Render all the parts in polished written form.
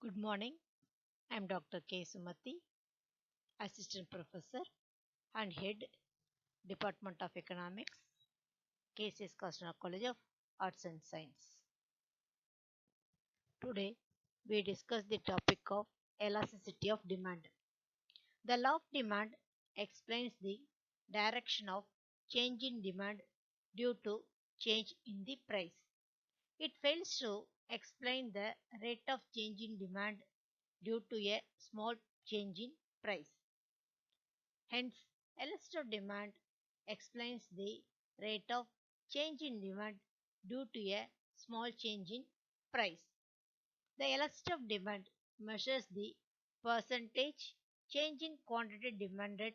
Good morning. I am Dr. K. Sumati, Assistant Professor and Head Department of Economics, KCS Kastner College of Arts and Science. Today, we discuss the topic of elasticity of demand. The law of demand explains the direction of change in demand due to change in the price. It fails to explain the rate of change in demand due to a small change in price. Hence, elasticity of demand explains the rate of change in demand due to a small change in price. The elasticity of demand measures the percentage change in quantity demanded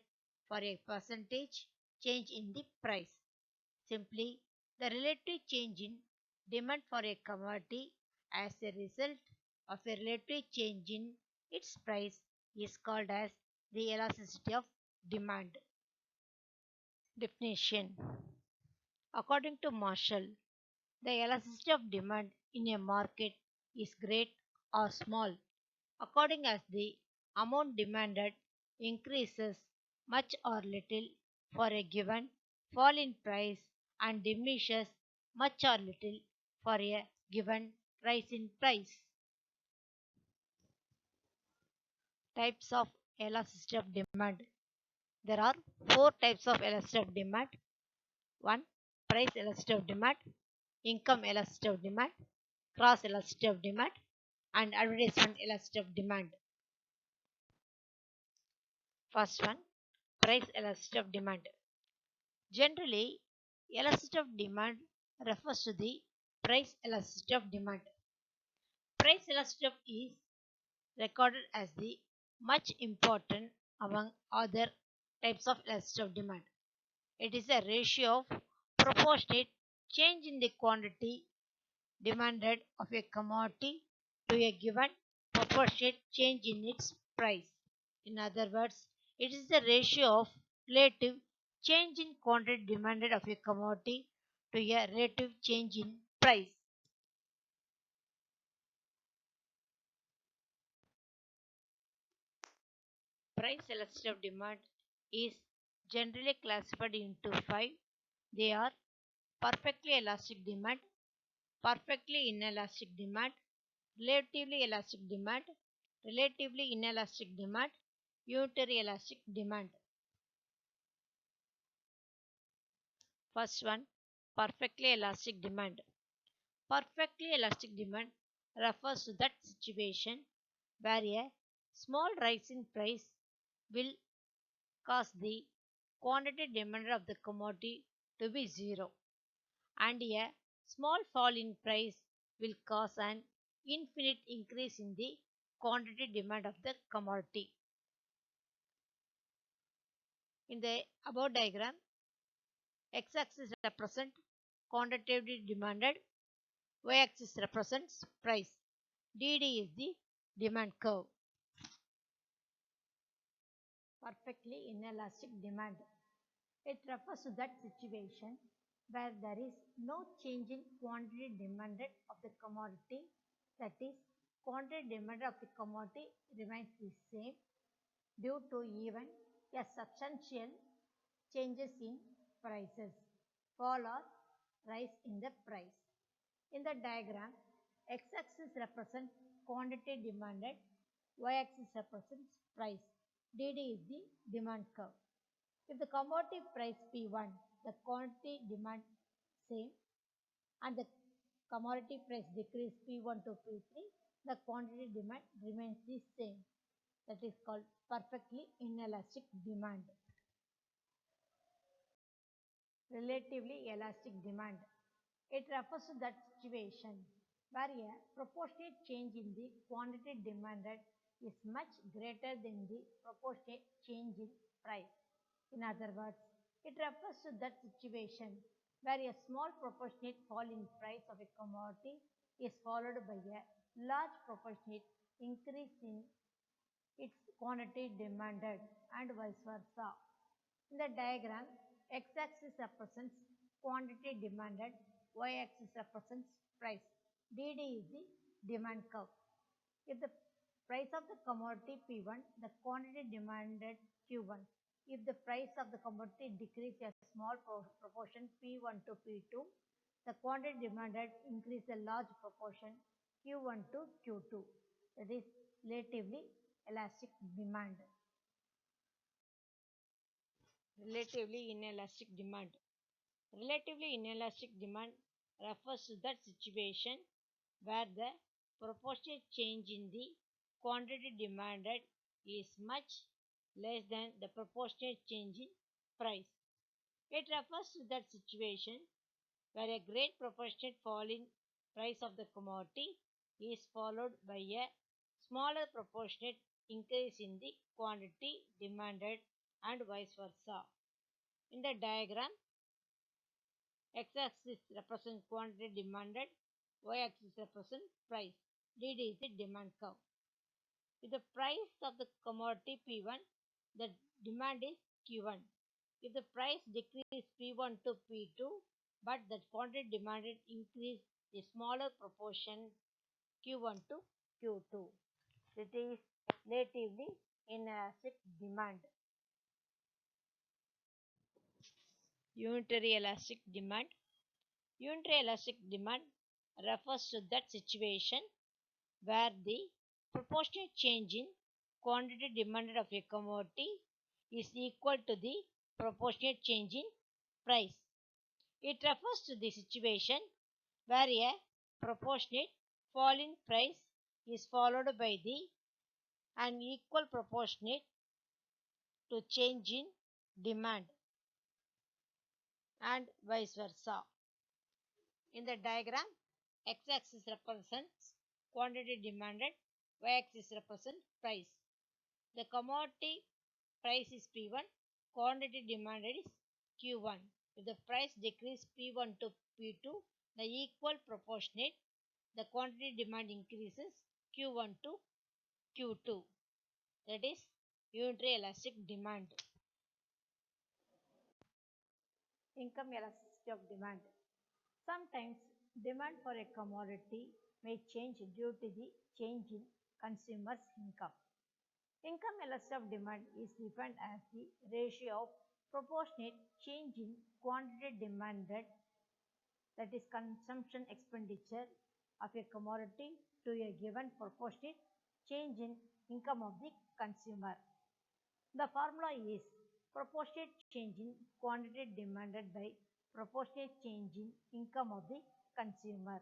for a percentage change in the price. Simply, the relative change in demand for a commodity as a result of a relative change in its price is called as the elasticity of demand. Definition. According to Marshall, the elasticity of demand in a market is great or small according as the amount demanded increases much or little for a given fall in price and diminishes much or little for a given rise in price. Types of elasticity of demand. There are four types of elasticity of demand. One, price elasticity of demand, income elasticity of demand, cross elasticity of demand, and advertisement elasticity of demand. First one, price elasticity of demand. Generally, elasticity of demand refers to the price elasticity of demand. Price elasticity is recorded as the much important among other types of elasticity of demand. It is a ratio of proportionate change in the quantity demanded of a commodity to a given proportionate change in its price. In other words, it is the ratio of relative change in quantity demanded of a commodity to a relative change in price. Price elasticity of demand is generally classified into five. They are perfectly elastic demand, perfectly inelastic demand, relatively elastic demand, relatively inelastic demand, unitary elastic demand. First one, perfectly elastic demand. Perfectly elastic demand refers to that situation where a small rise in price will cause the quantity demanded of the commodity to be zero, and a small fall in price will cause an infinite increase in the quantity demand of the commodity. In the above diagram, x-axis represents quantitatively demanded, y-axis represents price. DD is the demand curve. Perfectly inelastic demand. It refers to that situation where there is no change in quantity demanded of the commodity, that is, quantity demanded of the commodity remains the same due to even a substantial changes in prices, fall or rise in the price. In the diagram, x-axis represents quantity demanded, y-axis represents price. DD is the demand curve. If the commodity price P1, the quantity demand same, and the commodity price decrease P1 to P3, the quantity demand remains the same. That is called perfectly inelastic demand. Relatively elastic demand. It refers to that situation where a proportionate change in the quantity demanded is much greater than the proportionate change in price. In other words, it refers to that situation where a small proportionate fall in price of a commodity is followed by a large proportionate increase in its quantity demanded and vice versa. In the diagram, x-axis represents quantity demanded, y-axis represents price. DD is the demand curve. If the Price of the commodity P1, the quantity demanded Q1. If the price of the commodity decrease a small proportion P1 to P2, the quantity demanded increase a large proportion Q1 to Q2. That is relatively elastic demand. Relatively inelastic demand. Relatively inelastic demand refers to that situation where the proportionate change in the quantity demanded is much less than the proportionate change in price. It refers to that situation where a great proportionate fall in price of the commodity is followed by a smaller proportionate increase in the quantity demanded and vice versa. In the diagram, x-axis represents quantity demanded, y-axis represents price. DD is the demand curve. If the price of the commodity P1, the demand is Q1. If the price decrease P1 to P2, but the quantity demanded increase a smaller proportion Q1 to Q2. It is relatively inelastic demand. Unitary elastic demand. Unitary elastic demand refers to that situation where the proportionate change in quantity demanded of a commodity is equal to the proportionate change in price. It refers to the situation where a proportionate fall in price is followed by the an equal proportionate to change in demand and vice versa. In the diagram, x-axis represents quantity demanded, y-axis represents price. The commodity price is P1, quantity demanded is Q1. If the price decrease P1 to P2, the equal proportionate, the quantity demand increases Q1 to Q2. That is unitary elastic demand. Income elasticity of demand. Sometimes demand for a commodity may change due to the change in consumers' income. Income elasticity of demand is defined as the ratio of proportionate change in quantity demanded, that is consumption expenditure of a commodity, to a given proportionate change in income of the consumer. The formula is proportionate change in quantity demanded by proportionate change in income of the consumer.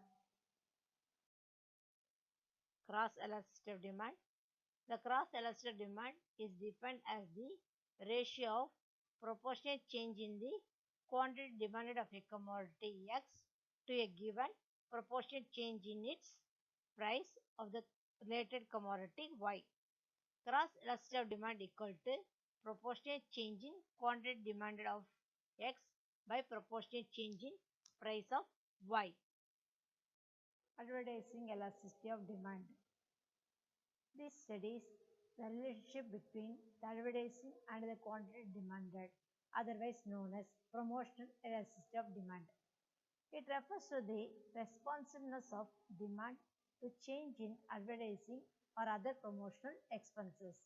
Cross elasticity of demand. The cross elasticity of demand is defined as the ratio of proportionate change in the quantity demanded of a commodity X to a given proportionate change in its price of the related commodity Y. Cross elasticity of demand equal to proportionate change in quantity demanded of X by proportionate change in price of Y. Advertising elasticity of demand. This studies the relationship between the advertising and the quantity demanded, otherwise known as promotional elasticity of demand. It refers to the responsiveness of demand to change in advertising or other promotional expenses.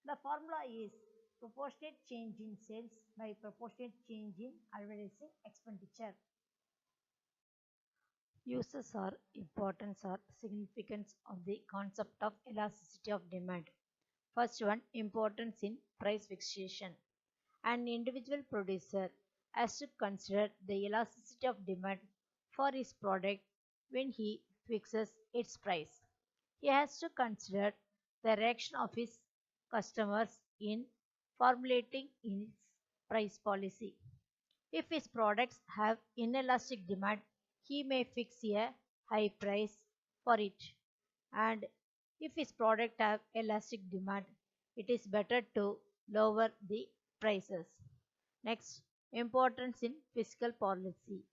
The formula is proportionate change in sales by proportionate change in advertising expenditure. Uses or importance or significance of the concept of elasticity of demand. First one, importance in price fixation. An individual producer has to consider the elasticity of demand for his product when he fixes its price. He has to consider the reaction of his customers in formulating his price policy. If his products have inelastic demand, he may fix a high price for it. And if his product have elastic demand, it is better to lower the prices. Next, importance in fiscal policy.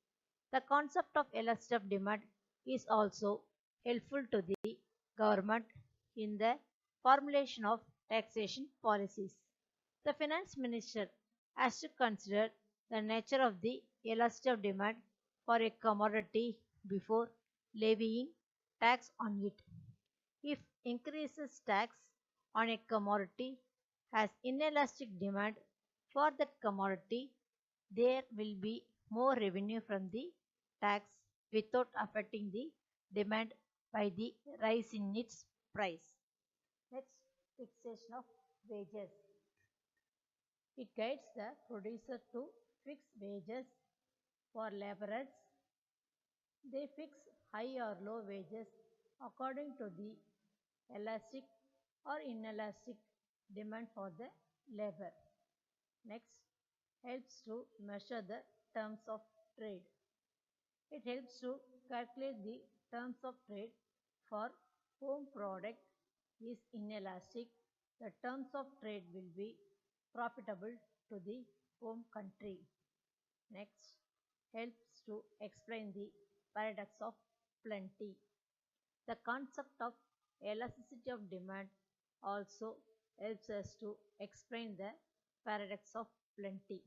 The concept of elasticity of demand is also helpful to the government in the formulation of taxation policies. The finance minister has to consider the nature of the elasticity of demand for a commodity before levying tax on it. If increases tax on a commodity has inelastic demand for that commodity, there will be more revenue from the tax without affecting the demand by the rise in its price. Next, fixation of wages. It guides the producer to fix wages for laborers. They fix high or low wages according to the elastic or inelastic demand for the labor. Next, helps to measure the terms of trade. It helps to calculate the terms of trade for home product is inelastic. The terms of trade will be profitable to the home country. Next, helps to explain the paradox of plenty. The concept of elasticity of demand also helps us to explain the paradox of plenty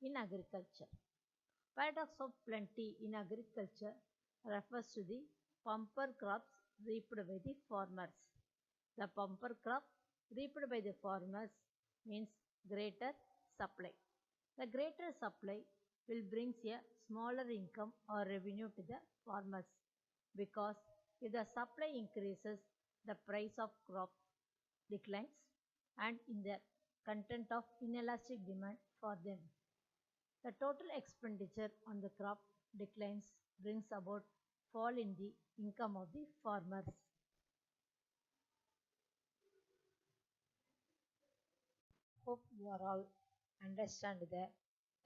in agriculture. Paradox of plenty in agriculture refers to the bumper crops reaped by the farmers. The bumper crop reaped by the farmers means greater supply. The greater supply will bring a smaller income or revenue to the farmers because if the supply increases, the price of crop declines and in the content of inelastic demand for them. The total expenditure on the crop declines brings about fall in the income of the farmers. Hope you are all understand the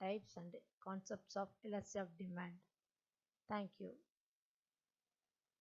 types and concepts of elasticity of demand. Thank you.